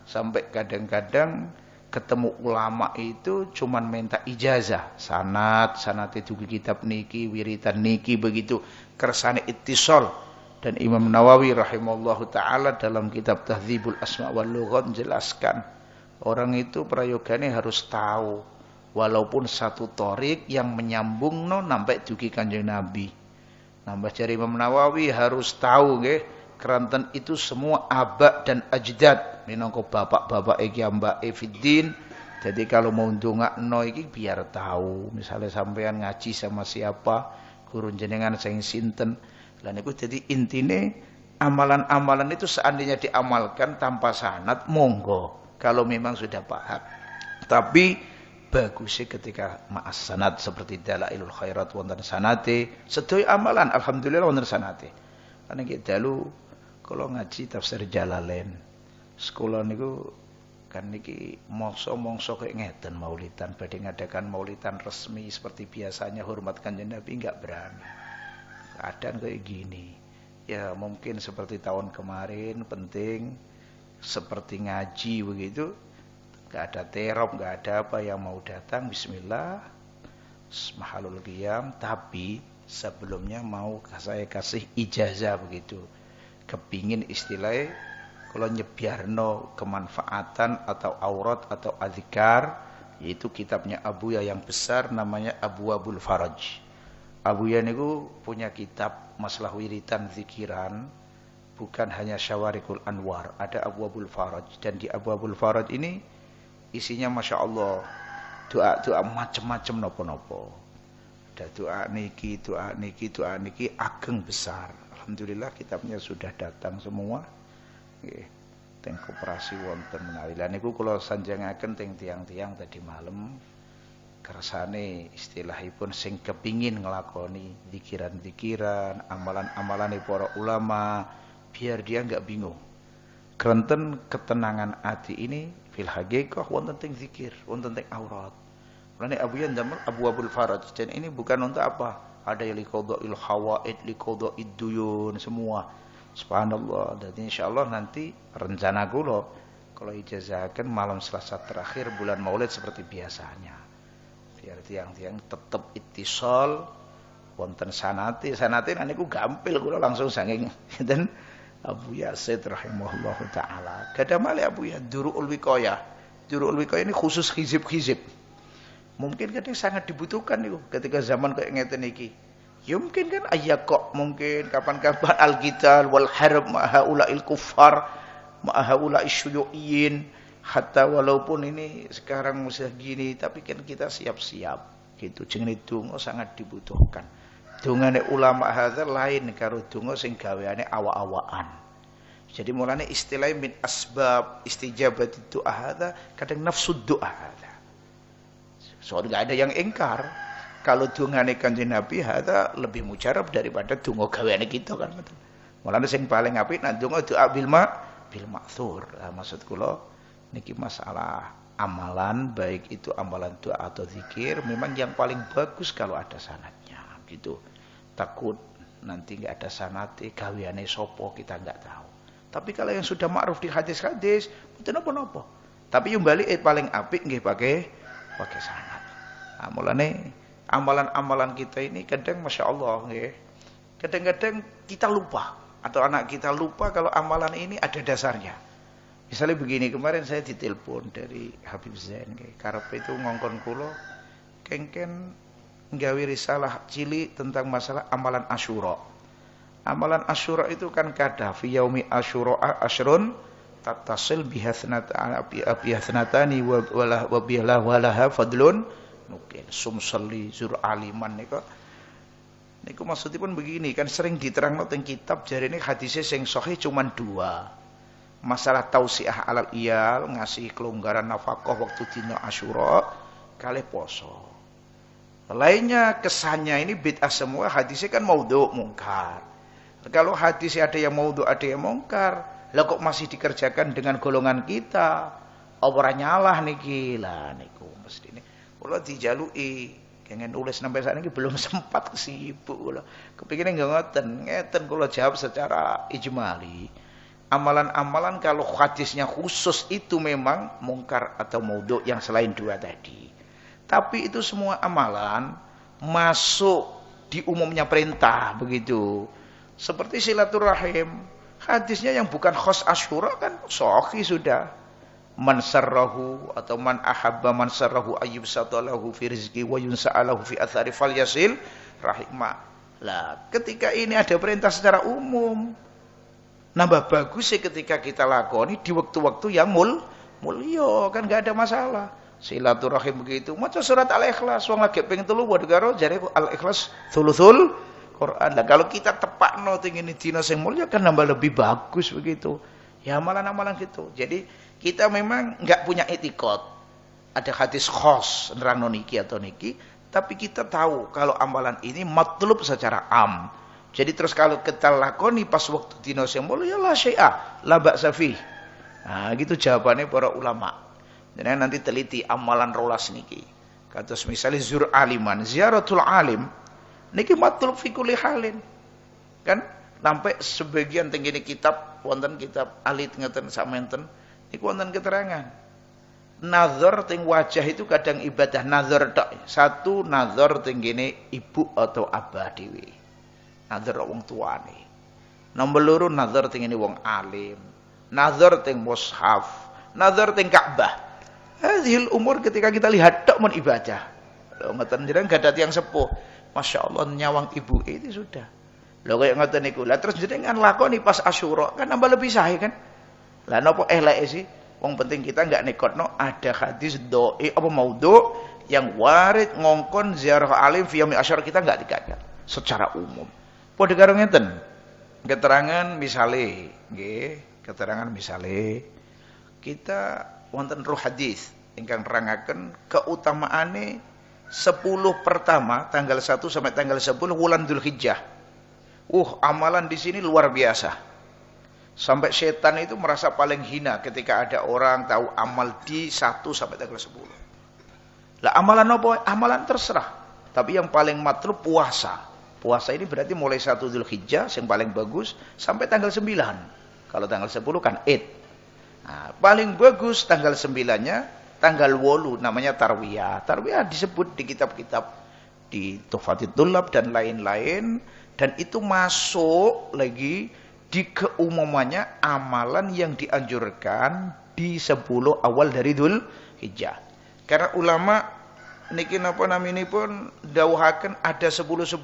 sampai kadang-kadang ketemu ulama itu cuman minta ijazah, sanad itu kitab niki, wiritan niki begitu, kersane ittisol. Dan Imam Nawawi rahimahullahu taala dalam kitab Tahdzibul Asma wal Lughat menjelaskan, orang itu prayogane harus tahu walaupun satu torik yang menyambung sampai dugi Kanjeng Nabi. Nambah dari Imam Nawawi harus tahu nggih, keranten itu semua aba dan ajdad, minangka bapak-bapak iki mbake fiddin. Jadi kalau mau ndongakno iki biar tahu, misalnya sampean ngaji sama siapa, guru jenengan sing sinten. Lah niku jadi intine amalan-amalan itu seandainya diamalkan tanpa sanad monggo kalau memang sudah paham. Tapi bagusnya ketika ma'as sanad seperti Dalailul Khairat wonten sanate, sedaya amalan alhamdulillah wonten sanate. Ana nggih dalu kula ngaji tafsir Jalalain. Sekolah niku kan niki mongso-mongso kaya ngeten maulidan, badhe ngadakan maulidan resmi seperti biasanya hormat Kanjeng Nabi enggak berani. Keadaan kayak gini. Ya mungkin seperti tahun kemarin penting seperti ngaji begitu. Enggak ada terop, enggak ada apa yang mau datang, bismillah. Mahalul qiyam, tapi sebelumnya mau saya kasih ijazah begitu. Kepingin istilahnya kalau nyebiarno kemanfaatan atau aurat atau adzkar, yaitu kitabnya Abuya yang besar namanya Abwabul Faraj. Abuya niku punya kitab masalah wiritan zikiran, bukan hanya Syawarikul Anwar, ada Abwabul Faraj, dan di Abwabul Faraj ini isinya Masya Allah doa-doa macam-macam nopo-nopo. Ada doa niki ageng besar. Alhamdulillah kitabnya sudah datang semua. Nggih. Teng koperasi wonten menawi. Lah niku kula sanjangaken teng tiang-tiang tadi malam. Kersane istilahipun sing kepingin ngelakoni zikiran-zikiran, amalan-amalan para ulama, biar dia enggak bingung. Krenten ketenangan hati ini fil haqiqah wonten teng zikir, wonten teng aurat. Mulane Abuya ndamel Abwabul Faraj, dan ini bukan untuk apa? Ada liqada'il hawaid, liqada'id duyun semua. Subhanallah. Dan insyaallah nanti rencana kula kalau ijazahkan malam Selasa terakhir bulan Maulid seperti biasanya. Biar tiang-tiang tetap ittisal wonten sanate niku gampil kula langsung saking sinten Abu Yazid rahimahullahu taala. Kada male Abu ya Durul Wiqayah. Durul Wiqayah ini khusus hizib-hizib. Mungkin kan sangat dibutuhkan niku ketika zaman kayak ngeten iki. Ya mungkin kan kok mungkin kapan-kapan al-qital wal harb ma haula'il kuffar ma haula'is syuyu'in. Hatta walaupun ini sekarang musim gini, tapi kan kita siap-siap gitu. Jenenge donga sangat dibutuhkan. Dongane ulama hadza lain karo donga sing gaweane awak-awakan. Jadi mulane istilah min asbab istijabat doa hadza kadang nafsu doa hadza. Soalnya enggak ada yang ingkar kalau dongane Kanjeng Nabi hadza lebih mujarab daripada donga gaweane kita kan. Mulane sing paling apik nek donga doa bil ma'thur. Nah, maksud kula niki masalah amalan, baik itu amalan doa atau zikir, memang yang paling bagus kalau ada sanadnya gitu. Takut nanti enggak ada sanate gaweane sapa kita enggak tahu. Tapi kalau yang sudah ma'ruf di hadis-hadis mboten napa-napa. Tapi yang balik paling apik nggih pakai sanad. Nah, mulane amalan-amalan kita ini kadang Masya Allah nggih. Kadang-kadang kita lupa atau anak kita lupa kalau amalan ini ada dasarnya. Misalnya begini, kemarin saya ditelepon dari Habib Zain, karepe itu ngongkon kula kengken nggawe risalah cilik tentang masalah amalan Asyura. Amalan Asyura itu kan kada fi yaumi Asyura asyrun tattasil bihathnatani wa biha walaha fadlun mungkin sumsalli zur aliman niku maksudipun begini, kan sering diterangno teng kitab jarene hadisnya sing sahih cuman 2. Masalah tausiah alal iyal, ngasih kelonggaran nafkah waktu dina Asyura kalih poso. Lainnya kesannya ini bid'ah semua, hadisnya kan maudhu' mungkar. Kalau hadisnya ada yang maudhu' ada yang mungkar, lah kok masih dikerjakan dengan golongan kita? Ora nyalah niki lah niku mesti ini. Kula dijalui kengen nulis sampai saat ini belum sempat sibuk kula. Kepikirnya nggak ngeten kula jawab secara ijmali. Amalan-amalan kalau hadisnya khusus itu memang mungkar atau maudhu' yang selain dua tadi. Tapi itu semua amalan masuk di umumnya perintah begitu. Seperti silaturahim, hadisnya yang bukan khos Asyura kan sahih sudah. Man sarrahu atau man ahabba man sarrahu ayyub satalahu fi rizqi wa yunsa'alahu fi athari falyasil rahimah. Lah, ketika ini ada perintah secara umum, nambah bagus sih ketika kita lakoni di waktu-waktu yang mulya, kan enggak ada masalah. Silaturahim begitu. Maca surat Al-Ikhlas wong lagi ping 3 padha karo jare Al-Ikhlas thuluthul Quran. Lah kalau kita tepakno teng ngene dina sing mulya kan nambah lebih bagus begitu. Ya amalan-amalan gitu. Jadi kita memang enggak punya etikot. Ada hadis khos nerangno niki atau niki, tapi kita tahu kalau amalan ini matlub secara am. Jadi terus kalau kita lakoni pas waktu dina sing mulya la syai'a, la ba'sa fi. Nah, gitu jawabannya para ulama. Jadi nanti teliti amalan rolas niki. Kados misalnya zur aliman, ziaratul alim niki matlub fi kulli halin. Kan sampai sebagian tenggene kitab wonten kitab alit ngeten samenten niku wonten keterangan. Nazar teng wajah itu kadang ibadah nazar tok. Satu nazar tenggene ibu atau abah dhewe. Nazar wong tuane. Nomor loro nazar tenggene wong alim. Nazar teng mushaf, nazar teng Ka'bah. Hadhil umur ketika kita lihat tok mun ibadah. Lho ngoten jenengan gadah tiyang sepuh. Masya Allah nyawang ibu itu sudah. Lho kaya ngoten niku. Lah terus jenengan lakoni pas Asyura kan nambah lebih sahih kan. Lah napa eleke sih? Wong penting kita enggak nekotno ada hadis doi apa maudhu yang warid ngongkon ziarah alim fi yaumi Asyura kita enggak digagal secara umum. Padha karo ngeten. Keterangan misale nggih, keterangan misale kita wonten ruh hadis ingkang nerangaken keutamaane 10 pertama tanggal 1 sampai tanggal 10 wulan Dzulhijjah. Amalan di sini luar biasa. Sampai setan itu merasa paling hina ketika ada orang tahu amal di 1 sampai tanggal 10. Lah amalan apa? Amalan terserah. Tapi yang paling matlub puasa. Puasa ini berarti mulai 1 Dzulhijjah yang paling bagus sampai tanggal 9. Kalau tanggal 10 kan Id. Nah, paling bagus tanggal 9-nya, tanggal 8 namanya Tarwiyah. Tarwiyah disebut di kitab-kitab di Tuhfatul Tullab dan lain-lain, dan itu masuk lagi di keumumannya amalan yang dianjurkan di 10 awal dari Dzulhijjah. Karena ulama niki napa naminipun dawuhaken ada 10-10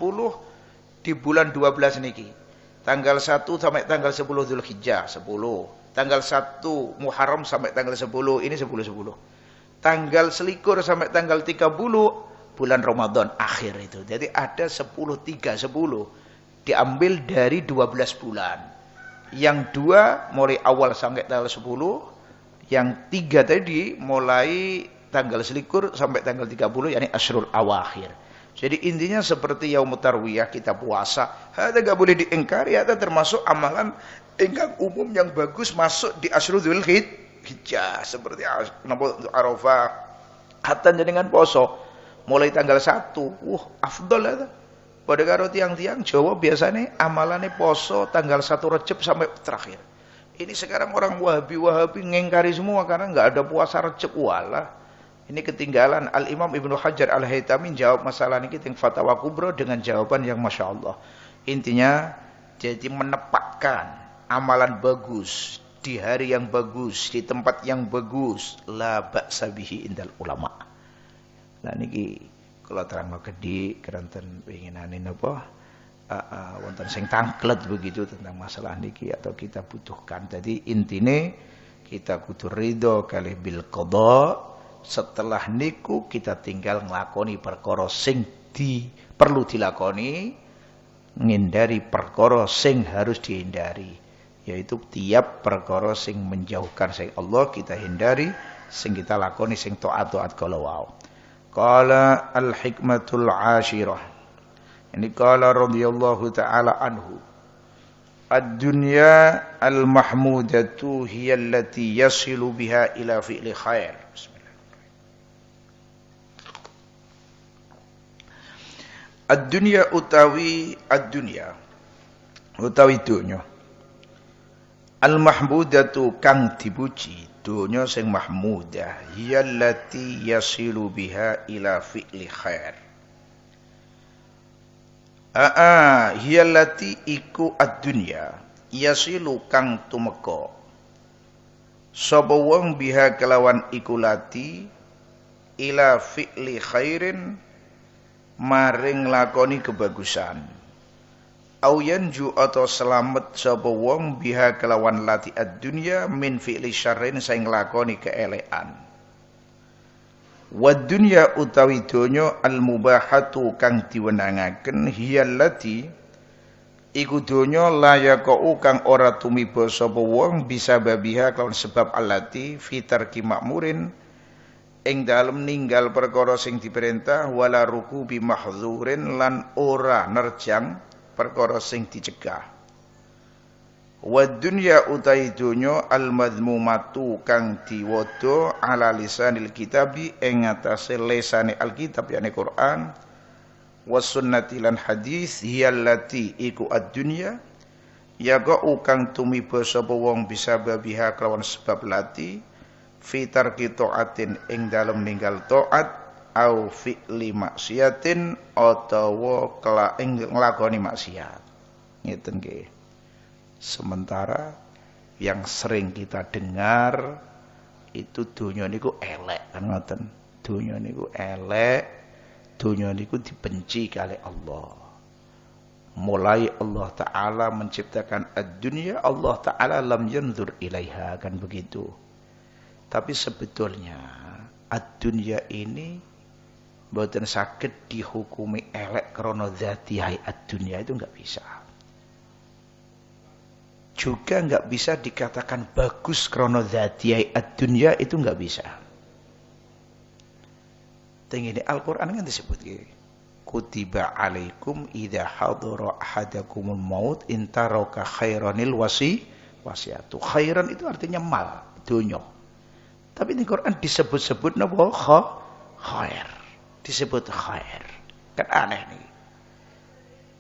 di bulan 12 niki. Tanggal 1 sampai tanggal 10 Dzulhijjah 10. Tanggal 1 Muharram sampai tanggal 10 ini 10-10. Tanggal selikur sampai tanggal 30 bulan Ramadan akhir itu. Jadi ada 10-3-10 diambil dari 12 bulan. Yang 2 mulai awal sampai tanggal 10, yang 3 tadi mulai tanggal selikur sampai tanggal 30 yakni Asyrul Awakhir. Jadi intinya seperti yaumut tarwiyah kita puasa, ada enggak boleh diingkari, ada termasuk amalan ingkang umum yang bagus masuk di Asyrul Dzulhijjah seperti Arafah. Hatta jenengan poso mulai tanggal 1, afdol ya. Pada karo tiang-tiang Jawa biasanya amalannya poso tanggal 1 Rejab sampai terakhir. Ini sekarang orang Wahabi ngengkari semua karena enggak ada puasa Rejab walah. Ini ketinggalan. Al-Imam Ibnu Hajar Al-Haytami jawab masalah ini teng Fatwa Kubra dengan jawaban yang Masya Allah. Intinya jadi menepatkan amalan bagus di hari yang bagus, di tempat yang bagus, la ba'sa bihi indal ulama. Lah niki kula terangno kedhi keranten penginane napa wonten sing tangklet begitu tentang masalah niki atau kita butuhkan. Jadi intine kita kudu ridho kalih bil qada. Setelah niku kita tinggal nglakoni perkara sing perlu dilakoni, ngindari perkara sing harus dihindari, yaitu tiap perkara sing menjauhkan sing Allah kita hindari, sing kita lakoni sing taat-taat kala wau. Qala al-hikmatul ashirah. Ini qala radhiyallahu ta'ala anhu. Ad-dunya al-mahmudatu hiya allati yasilu biha ila fi'li khair. Ad-dunya utawi ad-dunya utawi dunya al-mahmudatu kang dipuji, dunya sing mahmudah, hiya allati yasilu biha ila fi'li khair. Hiya allati iku ad-dunya yasilu kang tumeka sapa wong biha kelawan iku lati ila fi'li khairin maring lakoni kebagusan. Au yanju atau selamat sapa wong biha kelawan lati ad-dunya min fi'li syarrin saing lakoni keelekan. Wad dunya utawi donya al mubahatu kang diwenangaken hiya allati iku donya layaqau kang ora tumiba sapa wong bisa babiha kelawan sebab allati fi tarki makmurin ing dalem ninggal perkara sing diperintah wala ruku bi mahzurin lan ora nerjang perkara sing dicegah. Wad dunya utai donya al madmumatu kang diwada ala lisanil kitabi ing atase lesane alkitab yakni Quran was sunnati lan hadis hiya allati iku ad-dunya yaqau kang tumiba sapa wong bisa babiha kelawan sebab lati fi tarki taatin ing dalem ninggal taat au fi'li maksiatin utawa ing nglakoni maksiat. Ngeten nggih. Sementara yang sering kita dengar itu dunia niku elek kan ngoten. Dunia niku elek, dunia niku dibenci kali Allah. Mulai Allah Ta'ala menciptakan ad-dunya, Allah Ta'ala lam yanzur ilaiha kan begitu. Tapi sebetulnya ad-dunya ini mboten saged dihukumi elek krana dzatihai ad-dunya itu enggak bisa. Juga enggak bisa dikatakan bagus krana dzatiyai ad-dunya itu enggak bisa. Tengene Al-Qur'an kan disebut iki. Kutiba alaikum idza hadara ahadakumul maut in taraka khairanil wasiatu. Khairan itu artinya mal, dunya. Tapi di Quran disebut-sebut napa khair. Disebut khair. Kan aneh nih.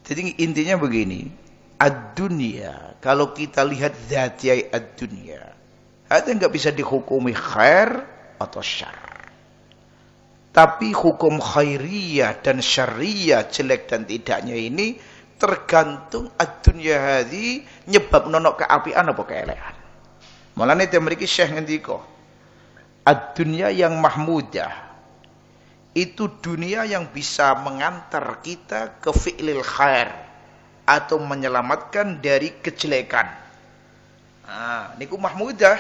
Jadi intinya begini. Ad-dunya, kalau kita lihat dzatiyai ad-dunya, itu enggak bisa dihukumi khair atau syarr. Tapi hukum khairiyah dan syarriyah, jelek dan tidaknya ini tergantung ad-dunya hadi nyebab nonok keapian apa keelekan. Mulane te mriki Syekh ngendika, ad-dunya yang mahmudah itu dunia yang bisa mengantar kita ke fi'lil khair atau menyelamatkan dari kejelekan. Nah, niku mahmudah.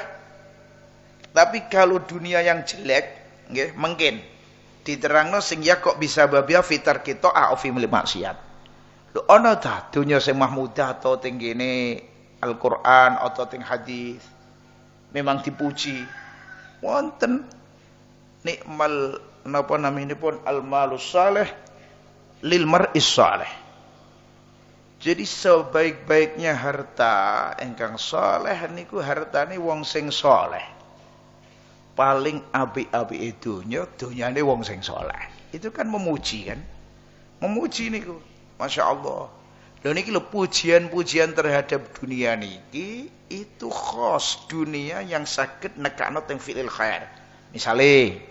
Tapi kalau dunia yang jelek, nggih, mungkin diterangno sing ya kok bisa babia fitar kita fi maksiat. Lho ana ta dunia sing mahmudah atau teng kene Al-Qur'an atau teng hadis memang dipuji. Wonten nikmal napa naminipun al-malus saleh lil mar'is saleh. Jadi sebaik-baiknya harta engkang saleh niku hartane wong sing saleh. Paling apik-apike dunya, dunyane wong sing saleh. Itu kan memuji kan? Memuji niku. Masya Allah. Lho niki lho pujian-pujian terhadap dunia niki itu khos dunia yang saged nekakno teng fi'il khair. Misale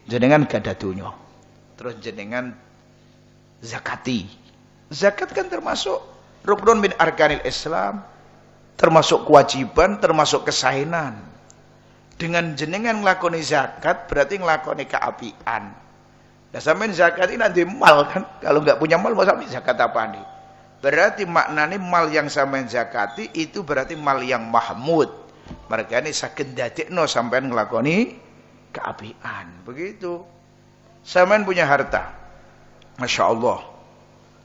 jenengan gadah dunya. Terus jenengan zakati. Zakat kan termasuk rukun min arkanil Islam, termasuk kewajiban, termasuk kesahinan. Dengan jenengan nglakoni zakat berarti nglakoni keapian. Nah sampean zakat ini nanti mal kan, kalau nggak punya mal mau sampai zakat apa nih? Berarti maknanya mal yang sampean zakati itu berarti mal yang mahmud. Mereka ini saged dadekno sampean nglakoni keapian. Begitu. Sampean punya harta. Masya Allah.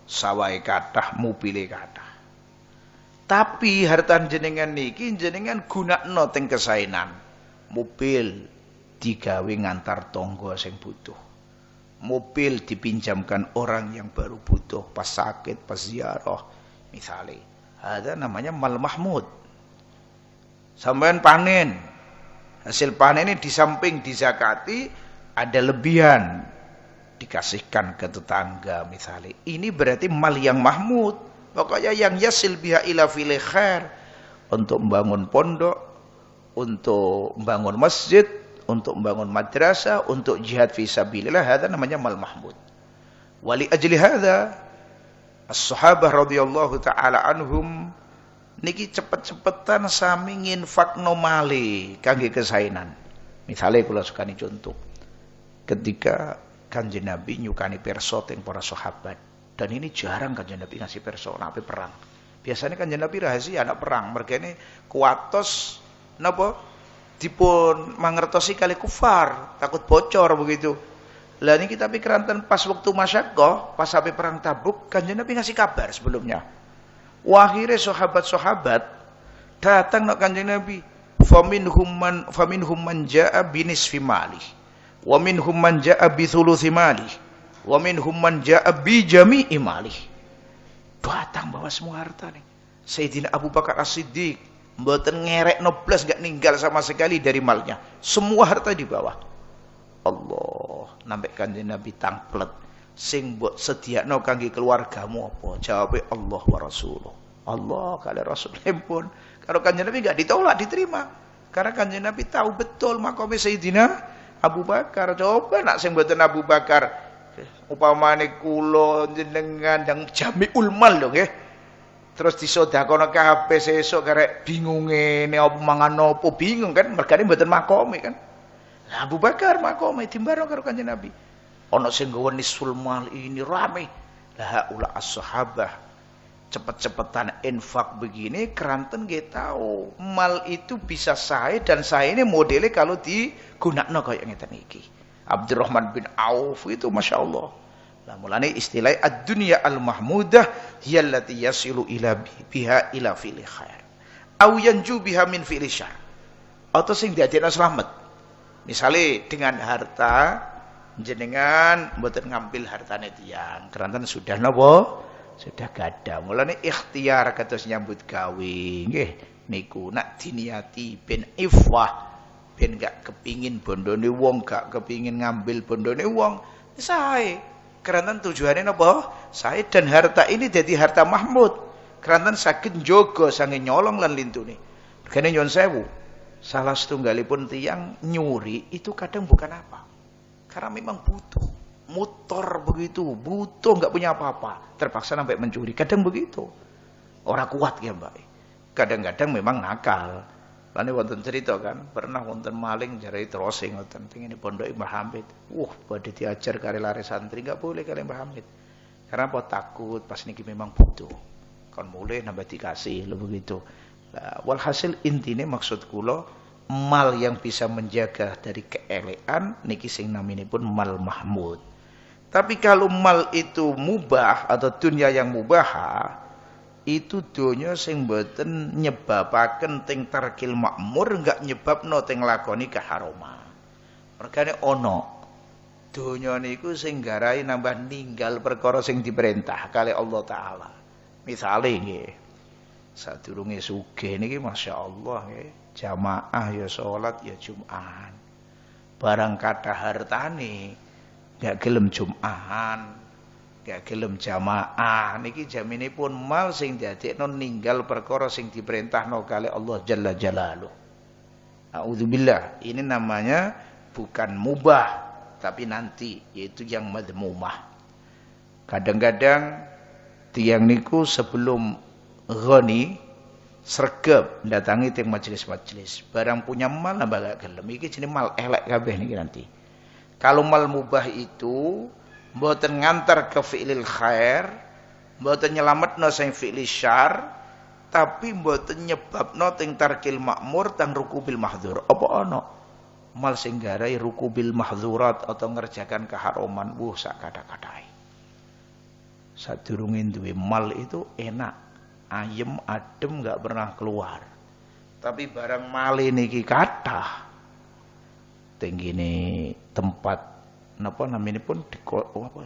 Sawai kathah, mobile kathah. Tapi harta jenengan niki jenengan gunakno teng kesaenan. Mobil digawe ngantar tangga sing butuh. mobil dipinjamkan orang yang baru butuh pas sakit, pas ziarah misalnya. Ada namanya mal mahmud. Sampean panen, hasil panen ini di samping dizakati ada lebihan dikasihkan ke tetangga misalnya. Ini berarti mal yang mahmud. Pokoknya yang yasil biha ila fil khair, untuk membangun pondok, untuk membangun masjid, untuk membangun madrasah, untuk jihad fi sabilillah, hada namanya mal mahmud. Wali ajli hada as-sahabah radhiyallahu taala anhum niki cepet-cepetan sami nginfakno male kangge kesainan. Misale kula sukani contoh. Ketika Kanjeng Nabi nyukani perso teng para sahabat. Dan ini jarang Kanjeng Nabi ngasih perso nape perang. Biasanya Kanjeng Nabi rahasia anak perang, mergane kuatos napa dipun mangertosi kali kufar, takut bocor begitu. Lah niki tapi keranten pas waktu masyaqqah, pas sampai perang Tabuk, Kanjeng Nabi ngasih kabar sebelumnya. Akhirnya sahabat-sahabat datang nak Kanjeng Nabi, faminhum man jaa binisfi malih. Wa minhum man jaa bi thuluthi malih wa minhum man jaa bi jami'i malih. Datang bawa semua harta nih. Sayyidina Abu Bakar As-Siddiq mboten ngerekno blas, enggak ninggal sama sekali dari malnya. Semua harta dibawa. Allah, nampak Kanjeng Nabi tangplet. Sing mbok sediakno kangge keluargamu apa? Jawabe Allah wa Rasuluh. Allah kali Rasul pun. Kalau Kanjeng Nabi enggak ditolak, diterima. Karena Kanjeng Nabi tahu betul makome Sayyidina Abu Bakar. Coba nak sing mboten Abu Bakar upamane kula jenengan yang jamiul mal lho nggih. Terus disedekakono kabeh sesuk karek bingunge ne apa mangan apa bingung kan, mergane mboten makome kan. Lah Abu Bakar makome timbarno karo Kanjeng Nabi. Ana sing nggawa nisful mal ini rame. Lah ula as-sahabah cepet-cepetan infak begini keranten nggih tahu mal itu bisa sae, dan sae ini modelnya kalau digunakno kaya ngeten iki. Abdurrahman bin Auf itu Masya Allah. Lah mulane istilah ad-dunya al-mahmudah hiyallati yasilu ila biha ila fil khair au yanju biha min fil syarr. Atau sing diadekno slamet. Misale dengan harta jenengan mboten ngambil hartane tiyang, keranten sudah napa? Sudah gadah. Mulane ikhtiar kados nyambut gawe nggih niku nak diniati ben ifwah, ben gak kepingin bondone wong, gak kepingin ngambil bondone wong, sae. Keranten tujuane napa? Sae, dan harta ini jadi harta mahmud. Keranten saged njogo sange nyolong lan lintune. Regane nyon sewu. Salah setunggalipun tiyang nyuri itu kadang bukan apa. Karena memang butuh. Mutor begitu, butuh nggak punya apa-apa, terpaksa sampai mencuri. Kadang begitu, orang kuat ya mbak. Kadang-kadang memang nakal. Lalu wonten cerita kan, pernah wonten maling jarai terosing wonten ini pondok Mbah Hamid. Pada diajar kali lari santri nggak boleh kali Mbah Hamid. Karena apa? Takut pas niki memang butuh. Kon mulai nambah dikasih lo begitu. Nah, walhasil intinya maksud kula mal yang bisa menjaga dari keelekan niki sing naminipun mal mahmud. Tapi kalau mal itu mubah atau dunia yang mubah, itu dunia sing mboten nyebabaken teng tarkil makmur, enggak nyebabno teng lakoni keharuman. Mergane ono dunia niku sing garai nambah ninggal perkara sing diperintah kali Allah taala. Misale nggih, sadurunge sugih niki masyaallah nggih, jamaah ya salat ya Jumat. Barang kathah hartane gak gelem Jum'ahan, gak gelem jamaah, niki jaminipun mal sing dadekno ninggal perkara sing diperintahno kali Allah Jalla Jalaluh. A'udzubillah, ini namanya bukan mubah, tapi nanti yaitu yang madmumah. Kadang-kadang tiang niku sebelum ghani sregep datangi teng majelis-majelis, barang punya mal nambah gak gelem, iki jenenge mal elek kabeh niki nanti. Kalau mal mubah itu mboten ngantar ke fi'lil khair, mboten nyelametno sing fi'lil syarr, tapi mboten nyebabno teng tarkil makmur tang rukubil mahdzur. Apa ana mal sing garai rukubil mahzurat atau ngerjakan keharuman, sak kata-katai. Sadurunge duwe mal itu enak, ayem, adem, enggak pernah keluar. Tapi barang male niki kathah tenggine tempat napa naminipun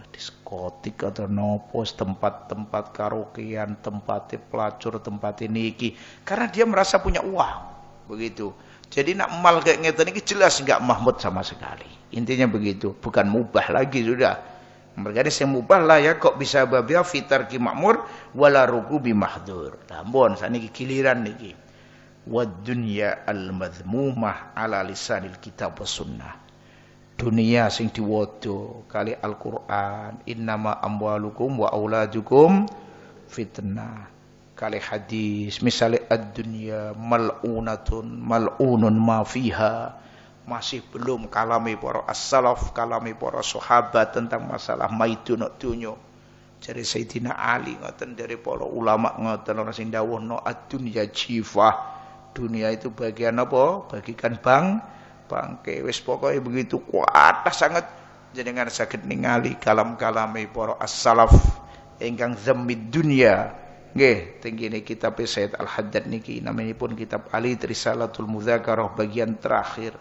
diskotik atau nopo tempat-tempat karaokean, tempat pelacur, tempat niki karena dia merasa punya uang begitu. Jadi nak mal kayak ngeten iki jelas enggak mahmud sama sekali. Intinya begitu, bukan mubah lagi sudah. Mereka sing mubah lah ya kok bisa babia fitar ki makmur wala ruku bi mahdur. Tambon saniki giliran niki. Wad dunya al madhmumah ala lisanil kitab was sunnah. Dunia sing diwodo kali Al-Qur'an, innama amwalukum wa auladukum fitnah. Kali hadis misalnya ad-dunya mal'unatun mal'unun ma fiha. Masih belum kalami para as-salaf, kalami para sahabat tentang masalah maidun dunya. Dari Sayyidina Ali ngoten, dari para ulama ngoten ana sing dawuhna ad-dunya jifah. Dunia itu bagian apa? Bagikan bangke wis pokoke begitu kuat sangat jenengan saged ningali kalam-kalame para as-salaf ingkang zammid dunya. Nggih, tengene kitab Sayyid Al-Haddad niki namanipun kitab Ali Risalatul Mudzakarah bagian terakhir.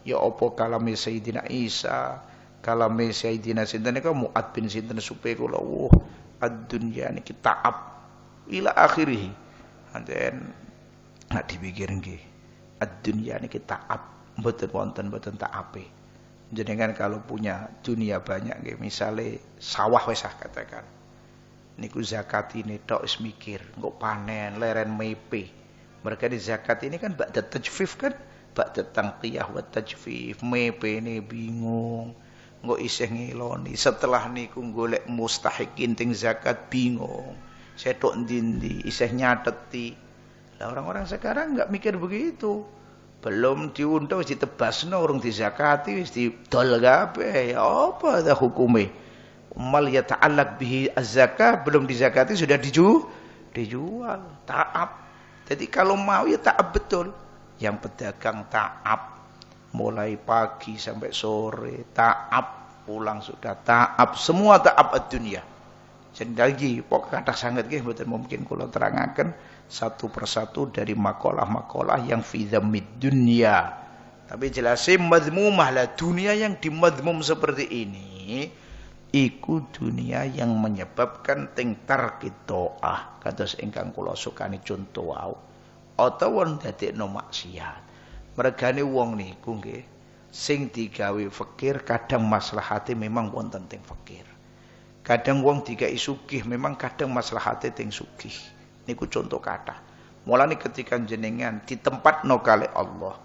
Ya apa kalame Sayyidina Isa, kalame Sayyidina sinten niku Mu'ad bin sinten supaya kula ad-dunya niki ta'ab ila akhirih. Anten nak dipikir nggih. Ad-dunya niki ta'ab mboten wonten mboten ta'ape. Jenengan kalau punya dunia banyak nggih, misale sawah wis katakan. Niku zakat ini tok wis mikir, engko panen leren mepe. Mereka di zakat ini kan ba'da tajfif kan, ba'da tangqiyah wa tajfif, mepe ini bingung. Engko isih ngeloni, setelah niku golek mustahikin ting zakat bingung. Setok ndi-ndi isih nyateti. Lah orang-orang sekarang enggak mikir begitu. Belum diundang wis ditebasno urung dizakati wis didol kabeh. Ya apa ta hukume? Mal yata'allaq bihi az-zakah belum dizakati sudah dijual. Ta'ab. Jadi kalau mau ya ta'ab betul. Yang pedagang ta'ab mulai pagi sampai sore, ta'ab pulang sudah ta'ab, semua ta'ab ad-dunya. Jadi lagi pokok kata sangat nggih mboten mungkin kula terangaken satu persatu dari makalah-makalah yang fi dhammid dunya. Tapi jelasin madhmumah lah, dunia yang dimadhmum seperti ini iku dunia yang menyebabkan tingtar kitoah kados ingkang kula sukani contoh wau utawa ndadekno maksiat. Mergane wong niku nggih sing digawe fakir kadang maslahate memang wonten teng fakir. Kadang wong dikai sugih memang kadang maslahate teng sugih. Niku contoh kata. Mulane ketika jenengan ditempatno kali Allah,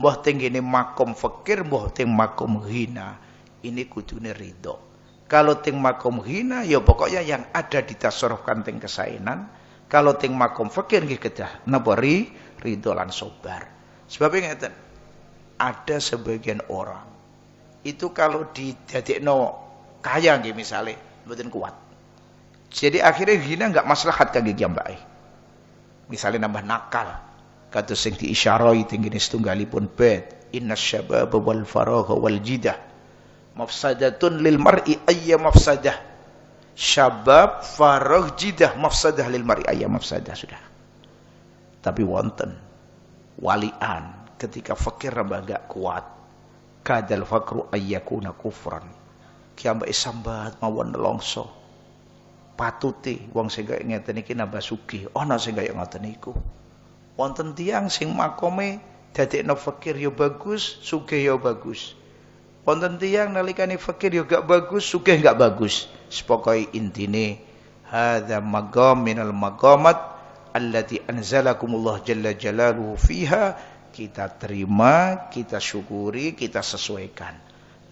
mbah teng ngene makom fakir, mbah teng makom hina, ini kudune ridho. Kalau teng makom hina ya pokoknya yang ada ditasarrufkan teng kesainan. Kalau teng makom fakir nggih kedah napa ridho lan sabar. Sebab ngeten, ada sebagian orang itu kalau didadekno kaya nggih misale mboten kuat. Jadi akhirnya hina enggak maslahat kangge jambake. Misalnya nambah nakal. Kados sing diisyarai tenggene setunggalipun bait, innasyababa wal faragha wal jidah mafsadatun lil mar'i ayya mafsadah. Syabab, faragh, jidah mafsadah lil mar'i ayya mafsadah sudah. Tapi wonten walian ketika fakir nambah enggak kuat. Kadal fakru ayyakuna kufran. Kiambake sambat mawon nelongso. Patuti wong sing kaya ngeten iki nambah sugih, ana sing kaya ngoten niku. Wonten tiyang sing makome dadekno fakir ya bagus, sugih ya bagus. Wonten tiyang nalikane fakir ya gak bagus, sugih gak bagus. Pokoke intine hadza maqam minal maqamat allati anzalakumullah jalla jalaluhu fiha, kita terima, kita syukuri, kita sesuaikan.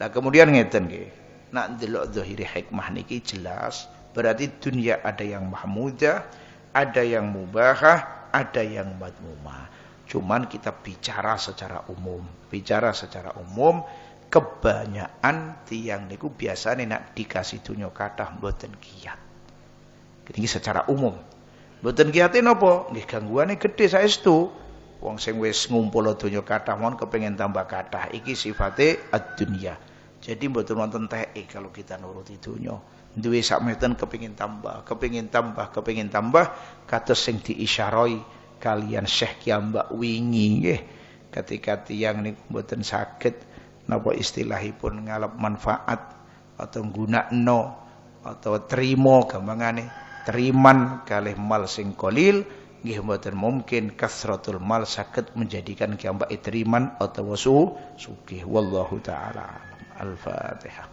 Nah kemudian ngeten nggih. Nak ndelok zahiri hikmah niki jelas. Berarti dunia ada yang mahmudah, ada yang mubahah, ada yang madmumah. Cuman kita bicara secara umum. Bicara secara umum, kebanyakan tiang niku biasanya nak dikasih dunia kathah mboten kiat. Ini secara umum. Mboten kiate napa? Nggih gangguane gedhe saestu. Wong sing wis ngumpul dunia kathah mon kepengin tambah kathah. Iki sifate ad-dunya. Jadi mboten wonten teke kalau kita nuruti dunia. Duwe sak meten kepengin tambah, kepengin tambah, kepengin tambah, kados sing diisyarai kalian Syekh Kiambak wingi nggih. Ketika tiyang niku mboten saged napa istilahipun ngalap manfaat atau gunakno atau terima gampangane teriman kalih mal sing qalil nggih mboten mungkin kasratul mal saged menjadikan kiambak teriman atau sugih wallahu taala alam. Al-Fatihah.